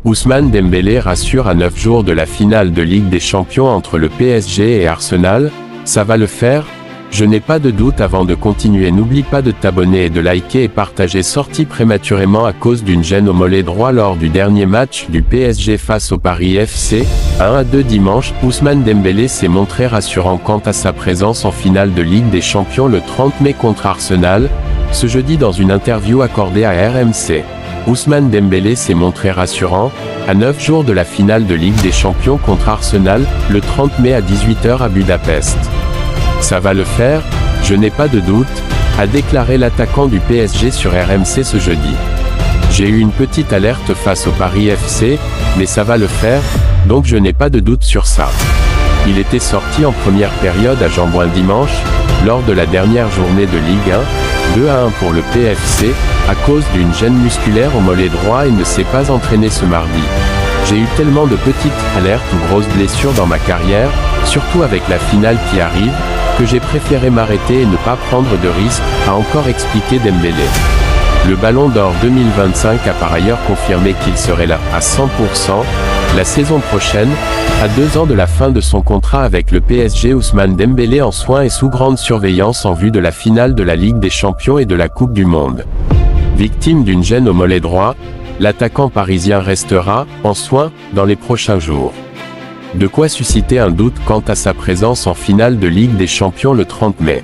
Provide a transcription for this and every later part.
Ousmane Dembélé rassure à 9 jours de la finale de Ligue des Champions entre le PSG et Arsenal. Ça va le faire? Je n'ai pas de doute. Avant de continuer, n'oublie pas de t'abonner et de liker et partager. Sorti prématurément à cause d'une gêne au mollet droit lors du dernier match du PSG face au Paris FC, 1-2 dimanche. Ousmane Dembélé s'est montré rassurant quant à sa présence en finale de Ligue des Champions le 30 mai contre Arsenal, ce jeudi dans une interview accordée à RMC. Ousmane Dembélé s'est montré rassurant, à 9 jours de la finale de Ligue des Champions contre Arsenal, le 30 mai à 18 h à Budapest. Ça va le faire, je n'ai pas de doute, a déclaré l'attaquant du PSG sur RMC ce jeudi. J'ai eu une petite alerte face au Paris FC, mais ça va le faire, donc je n'ai pas de doute sur ça. Il était sorti en première période à Jeanbrun dimanche, lors de la dernière journée de Ligue 1, 2-1 pour le PFC, à cause d'une gêne musculaire au mollet droit et ne s'est pas entraîné ce mardi. J'ai eu tellement de petites alertes ou grosses blessures dans ma carrière, surtout avec la finale qui arrive, que j'ai préféré m'arrêter et ne pas prendre de risques, a encore expliqué Dembélé. Le Ballon d'Or 2025 a par ailleurs confirmé qu'il serait là, à 100%, la saison prochaine, à 2 ans de la fin de son contrat avec le PSG. Ousmane Dembélé en soins et sous grande surveillance en vue de la finale de la Ligue des Champions et de la Coupe du Monde. Victime d'une gêne au mollet droit, l'attaquant parisien restera, en soins, dans les prochains jours. De quoi susciter un doute quant à sa présence en finale de Ligue des Champions le 30 mai.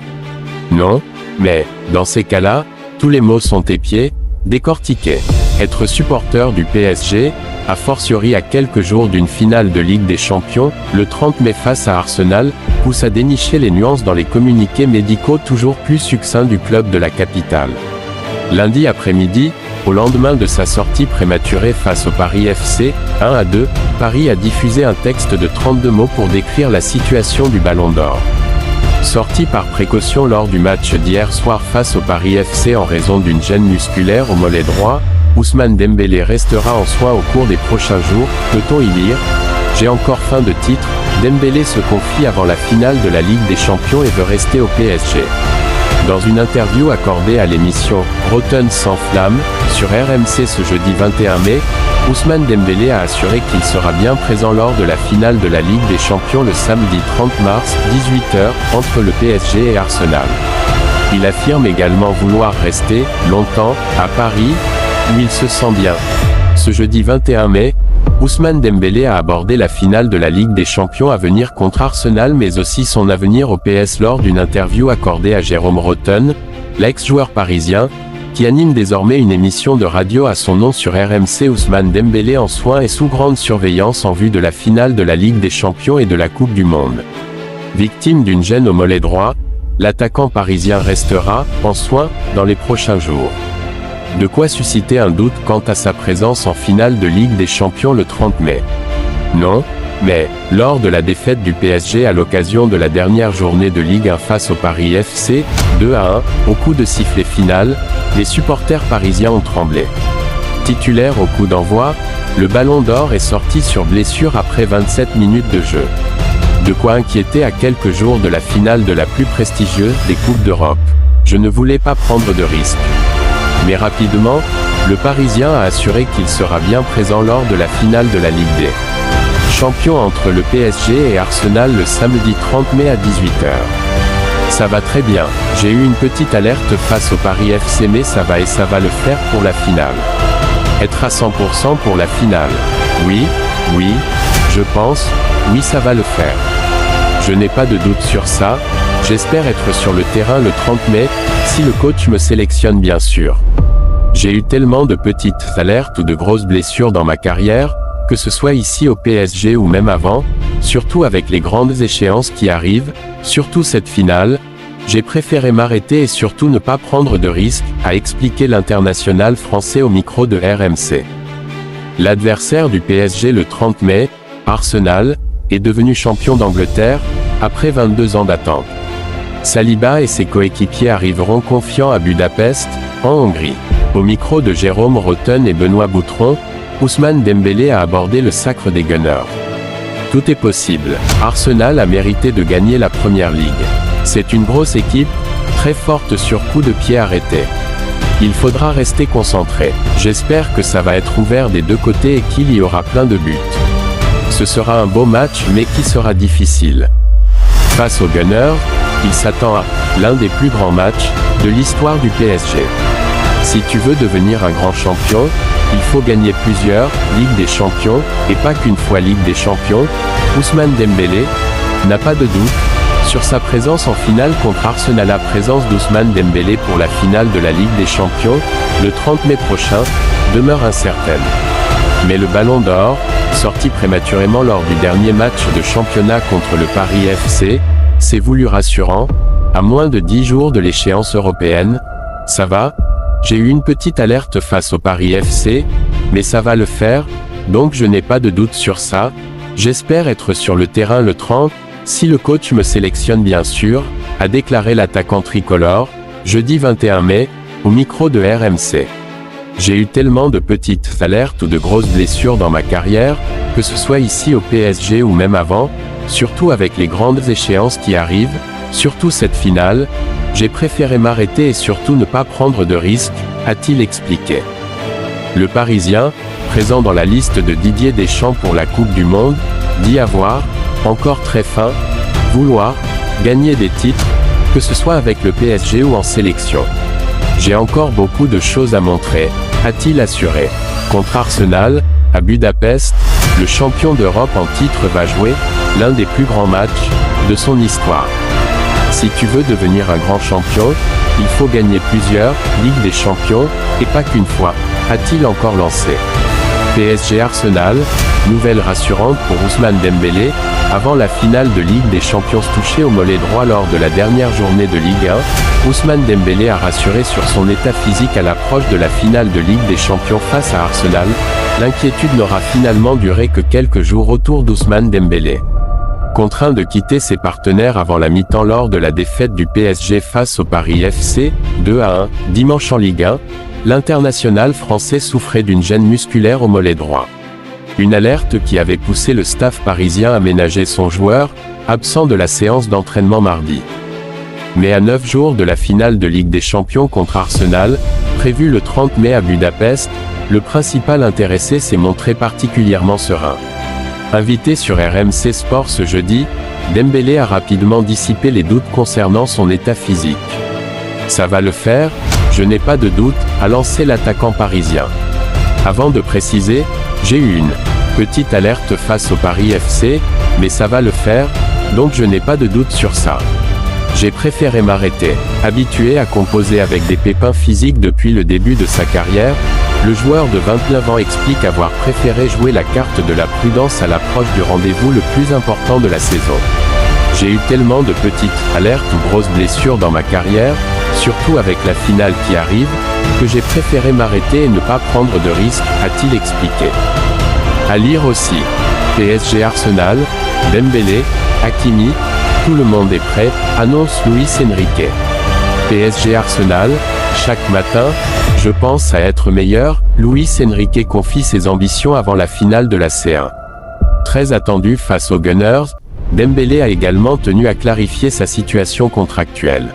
Non, mais, dans ces cas-là, tous les mots sont épiés, décortiqués. Être supporter du PSG, a fortiori à quelques jours d'une finale de Ligue des Champions, le 30 mai face à Arsenal, pousse à dénicher les nuances dans les communiqués médicaux toujours plus succincts du club de la capitale. Lundi après-midi, au lendemain de sa sortie prématurée face au Paris FC, 1-2, Paris a diffusé un texte de 32 mots pour décrire la situation du Ballon d'Or. Sorti par précaution lors du match d'hier soir face au Paris FC en raison d'une gêne musculaire au mollet droit, Ousmane Dembélé restera en soins au cours des prochains jours, peut-on y lire. J'ai encore faim de titre, Dembélé se confie avant la finale de la Ligue des Champions et veut rester au PSG. Dans une interview accordée à l'émission « Rotten sans flamme » sur RMC ce jeudi 21 mai, Ousmane Dembélé a assuré qu'il sera bien présent lors de la finale de la Ligue des Champions le samedi 30 mars, 18 h, entre le PSG et Arsenal. Il affirme également vouloir rester, longtemps, à Paris, où il se sent bien. Ce jeudi 21 mai, Ousmane Dembélé a abordé la finale de la Ligue des Champions à venir contre Arsenal mais aussi son avenir au PS lors d'une interview accordée à Jérôme Rotten, l'ex-joueur parisien, qui anime désormais une émission de radio à son nom sur RMC. Ousmane Dembélé en soins et sous grande surveillance en vue de la finale de la Ligue des Champions et de la Coupe du Monde. Victime d'une gêne au mollet droit, l'attaquant parisien restera, en soins, dans les prochains jours. De quoi susciter un doute quant à sa présence en finale de Ligue des Champions le 30 mai. Non, mais, lors de la défaite du PSG à l'occasion de la dernière journée de Ligue 1 face au Paris FC, 2-1, au coup de sifflet final, les supporters parisiens ont tremblé. Titulaire au coup d'envoi, le Ballon d'Or est sorti sur blessure après 27 minutes de jeu. De quoi inquiéter à quelques jours de la finale de la plus prestigieuse des Coupes d'Europe. Je ne voulais pas prendre de risques. Mais rapidement, le Parisien a assuré qu'il sera bien présent lors de la finale de la Ligue des Champions entre le PSG et Arsenal le samedi 30 mai à 18 h. Ça va très bien, j'ai eu une petite alerte face au Paris FC mais ça va et ça va le faire pour la finale. Être à 100% pour la finale. Oui, je pense, oui ça va le faire. Je n'ai pas de doute sur ça, j'espère être sur le terrain le 30 mai, si le coach me sélectionne bien sûr. J'ai eu tellement de petites alertes ou de grosses blessures dans ma carrière, que ce soit ici au PSG ou même avant, surtout avec les grandes échéances qui arrivent, surtout cette finale, j'ai préféré m'arrêter et surtout ne pas prendre de risques, a expliqué l'international français au micro de RMC. L'adversaire du PSG le 30 mai, Arsenal, est devenu champion d'Angleterre, après 22 ans d'attente. Saliba et ses coéquipiers arriveront confiants à Budapest, en Hongrie. Au micro de Jérôme Rotten et Benoît Boutron, Ousmane Dembélé a abordé le sacre des Gunners. Tout est possible. Arsenal a mérité de gagner la Première Ligue. C'est une grosse équipe, très forte sur coup de pied arrêté. Il faudra rester concentré. J'espère que ça va être ouvert des deux côtés et qu'il y aura plein de buts. Ce sera un beau match mais qui sera difficile. Face aux Gunners, il s'attend à l'un des plus grands matchs de l'histoire du PSG. Si tu veux devenir un grand champion, il faut gagner plusieurs Ligues des Champions, et pas qu'une fois Ligue des Champions. Ousmane Dembélé n'a pas de doute sur sa présence en finale contre Arsenal. La présence d'Ousmane Dembélé pour la finale de la Ligue des Champions, le 30 mai prochain, demeure incertaine. Mais le Ballon d'Or, sorti prématurément lors du dernier match de championnat contre le Paris FC, s'est voulu rassurant, à moins de 10 jours de l'échéance européenne. Ça va ? J'ai eu une petite alerte face au Paris FC, mais ça va le faire, donc je n'ai pas de doute sur ça. J'espère être sur le terrain le 30, si le coach me sélectionne bien sûr, a déclaré l'attaquant tricolore, jeudi 21 mai, au micro de RMC. J'ai eu tellement de petites alertes ou de grosses blessures dans ma carrière, que ce soit ici au PSG ou même avant, surtout avec les grandes échéances qui arrivent, surtout cette finale, j'ai préféré m'arrêter et surtout ne pas prendre de risques, a-t-il expliqué. Le Parisien, présent dans la liste de Didier Deschamps pour la Coupe du Monde, dit avoir, encore très fin, vouloir gagner des titres, que ce soit avec le PSG ou en sélection. J'ai encore beaucoup de choses à montrer, a-t-il assuré. Contre Arsenal, à Budapest, le champion d'Europe en titre va jouer l'un des plus grands matchs de son histoire. Si tu veux devenir un grand champion, il faut gagner plusieurs Ligues des Champions, et pas qu'une fois, a-t-il encore lancé. PSG Arsenal, nouvelle rassurante pour Ousmane Dembélé, avant la finale de Ligue des Champions touché au mollet droit lors de la dernière journée de Ligue 1, Ousmane Dembélé a rassuré sur son état physique à l'approche de la finale de Ligue des Champions face à Arsenal. L'inquiétude n'aura finalement duré que quelques jours autour d'Ousmane Dembélé. Contraint de quitter ses partenaires avant la mi-temps lors de la défaite du PSG face au Paris FC, 2-1, dimanche en Ligue 1, l'international français souffrait d'une gêne musculaire au mollet droit. Une alerte qui avait poussé le staff parisien à ménager son joueur, absent de la séance d'entraînement mardi. Mais à 9 jours de la finale de Ligue des Champions contre Arsenal, prévue le 30 mai à Budapest, le principal intéressé s'est montré particulièrement serein. Invité sur RMC Sport ce jeudi, Dembélé a rapidement dissipé les doutes concernant son état physique. Ça va le faire, je n'ai pas de doute, a lancé l'attaquant parisien. Avant de préciser, j'ai eu une petite alerte face au Paris FC, mais ça va le faire, donc je n'ai pas de doute sur ça. J'ai préféré m'arrêter. Habitué à composer avec des pépins physiques depuis le début de sa carrière, le joueur de 29 ans explique avoir préféré jouer la carte de la prudence à l'approche du rendez-vous le plus important de la saison. J'ai eu tellement de petites alertes ou grosses blessures dans ma carrière, surtout avec la finale qui arrive, que j'ai préféré m'arrêter et ne pas prendre de risques, a-t-il expliqué. À lire aussi. PSG Arsenal, Dembélé, Hakimi, tout le monde est prêt, annonce Luis Enrique. PSG Arsenal, chaque matin, je pense à être meilleur, Luis Enrique confie ses ambitions avant la finale de la C1. Très attendu face aux Gunners, Dembélé a également tenu à clarifier sa situation contractuelle.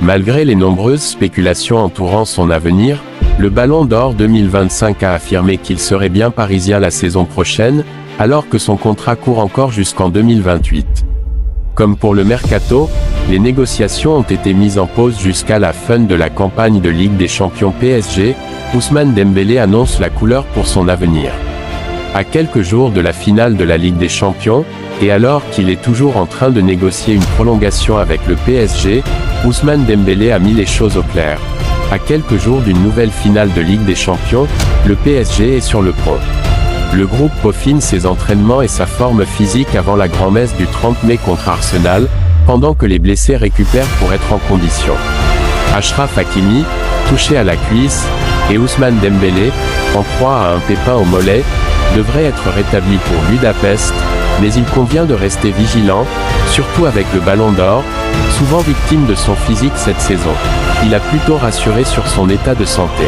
Malgré les nombreuses spéculations entourant son avenir, le Ballon d'Or 2025 a affirmé qu'il serait bien parisien la saison prochaine, alors que son contrat court encore jusqu'en 2028. Comme pour le Mercato, les négociations ont été mises en pause jusqu'à la fin de la campagne de Ligue des Champions PSG. Ousmane Dembélé annonce la couleur pour son avenir. À quelques jours de la finale de la Ligue des Champions, et alors qu'il est toujours en train de négocier une prolongation avec le PSG, Ousmane Dembélé a mis les choses au clair. À quelques jours d'une nouvelle finale de Ligue des Champions, le PSG est sur le pont. Le groupe peaufine ses entraînements et sa forme physique avant la grand-messe du 30 mai contre Arsenal, pendant que les blessés récupèrent pour être en condition. Achraf Hakimi, touché à la cuisse, et Ousmane Dembélé, en proie à un pépin au mollet, devraient être rétablis pour Budapest, mais il convient de rester vigilant, surtout avec le Ballon d'Or, souvent victime de son physique cette saison. Il a plutôt rassuré sur son état de santé.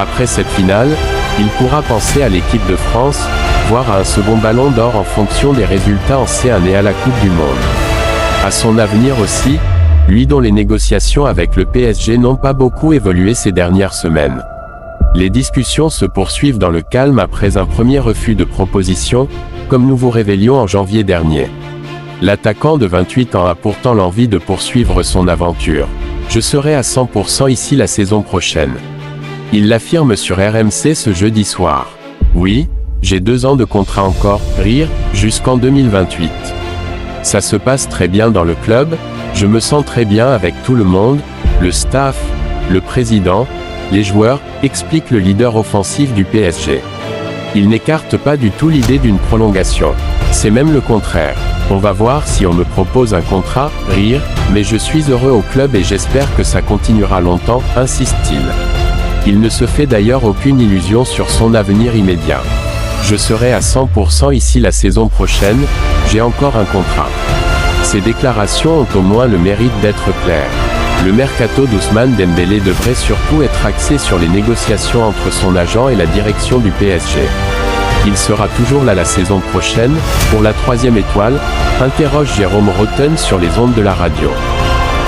Après cette finale, il pourra penser à l'équipe de France, voire à un second Ballon d'Or en fonction des résultats en C1 et à la Coupe du Monde. À son avenir aussi, lui dont les négociations avec le PSG n'ont pas beaucoup évolué ces dernières semaines. Les discussions se poursuivent dans le calme après un premier refus de proposition, comme nous vous révélions en janvier dernier. L'attaquant de 28 ans a pourtant l'envie de poursuivre son aventure. Je serai à 100% ici la saison prochaine. Il l'affirme sur RMC ce jeudi soir. Oui, j'ai 2 ans de contrat encore, rire, jusqu'en 2028. Ça se passe très bien dans le club, je me sens très bien avec tout le monde, le staff, le président, les joueurs, explique le leader offensif du PSG. Il n'écarte pas du tout l'idée d'une prolongation. C'est même le contraire. On va voir si on me propose un contrat, rire, mais je suis heureux au club et j'espère que ça continuera longtemps, insiste-t-il. Il ne se fait d'ailleurs aucune illusion sur son avenir immédiat. Je serai à 100% ici la saison prochaine, j'ai encore un contrat. Ces déclarations ont au moins le mérite d'être claires. Le mercato d'Ousmane Dembélé devrait surtout être axé sur les négociations entre son agent et la direction du PSG. Il sera toujours là la saison prochaine, pour la 3e étoile, interroge Jérôme Rotten sur les ondes de la radio.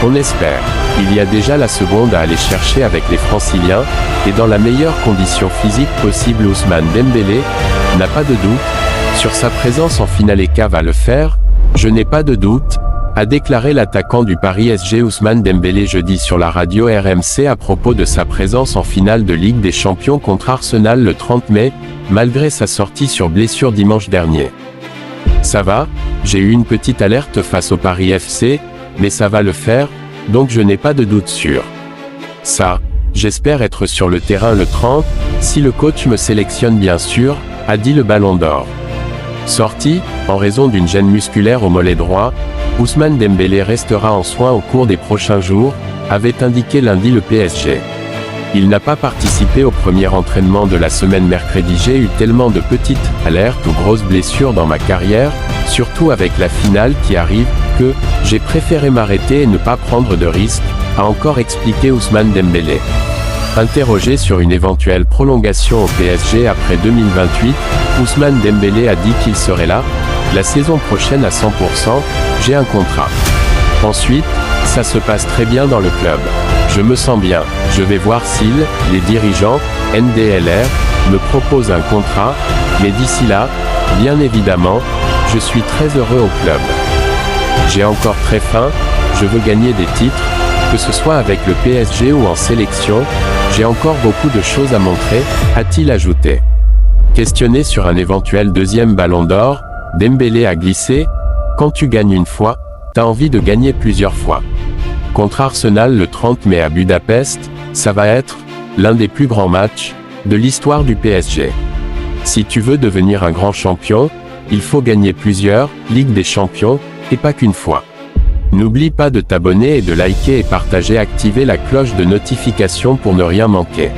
On espère. Il y a déjà la seconde à aller chercher avec les Franciliens, et dans la meilleure condition physique possible Ousmane Dembélé, n'a pas de doute, sur sa présence en finale ECA va le faire, je n'ai pas de doute, a déclaré l'attaquant du Paris SG Ousmane Dembélé jeudi sur la radio RMC à propos de sa présence en finale de Ligue des Champions contre Arsenal le 30 mai, malgré sa sortie sur blessure dimanche dernier. Ça va, j'ai eu une petite alerte face au Paris FC, mais ça va le faire, donc je n'ai pas de doute sur ça. J'espère être sur le terrain le 30, si le coach me sélectionne bien sûr, a dit le Ballon d'Or. Sorti, en raison d'une gêne musculaire au mollet droit, Ousmane Dembélé restera en soins au cours des prochains jours, avait indiqué lundi le PSG. Il n'a pas participé au premier entraînement de la semaine mercredi. J'ai eu tellement de petites alertes ou grosses blessures dans ma carrière, surtout avec la finale qui arrive, que j'ai préféré m'arrêter et ne pas prendre de risques, a encore expliqué Ousmane Dembélé. Interrogé sur une éventuelle prolongation au PSG après 2028, Ousmane Dembélé a dit qu'il serait là, la saison prochaine à 100%, j'ai un contrat. Ensuite, ça se passe très bien dans le club. Je me sens bien, je vais voir s'ils, les dirigeants, NDLR, me proposent un contrat, mais d'ici là, bien évidemment, je suis très heureux au club. J'ai encore très faim, je veux gagner des titres, que ce soit avec le PSG ou en sélection, j'ai encore beaucoup de choses à montrer, a-t-il ajouté. Questionné sur un éventuel 2e Ballon d'Or, Dembélé a glissé « Quand tu gagnes une fois, t'as envie de gagner plusieurs fois. Contre Arsenal le 30 mai à Budapest, ça va être l'un des plus grands matchs de l'histoire du PSG. Si tu veux devenir un grand champion, il faut gagner plusieurs Ligues des Champions, et pas qu'une fois. N'oublie pas de t'abonner et de liker et partager, activer la cloche de notification pour ne rien manquer.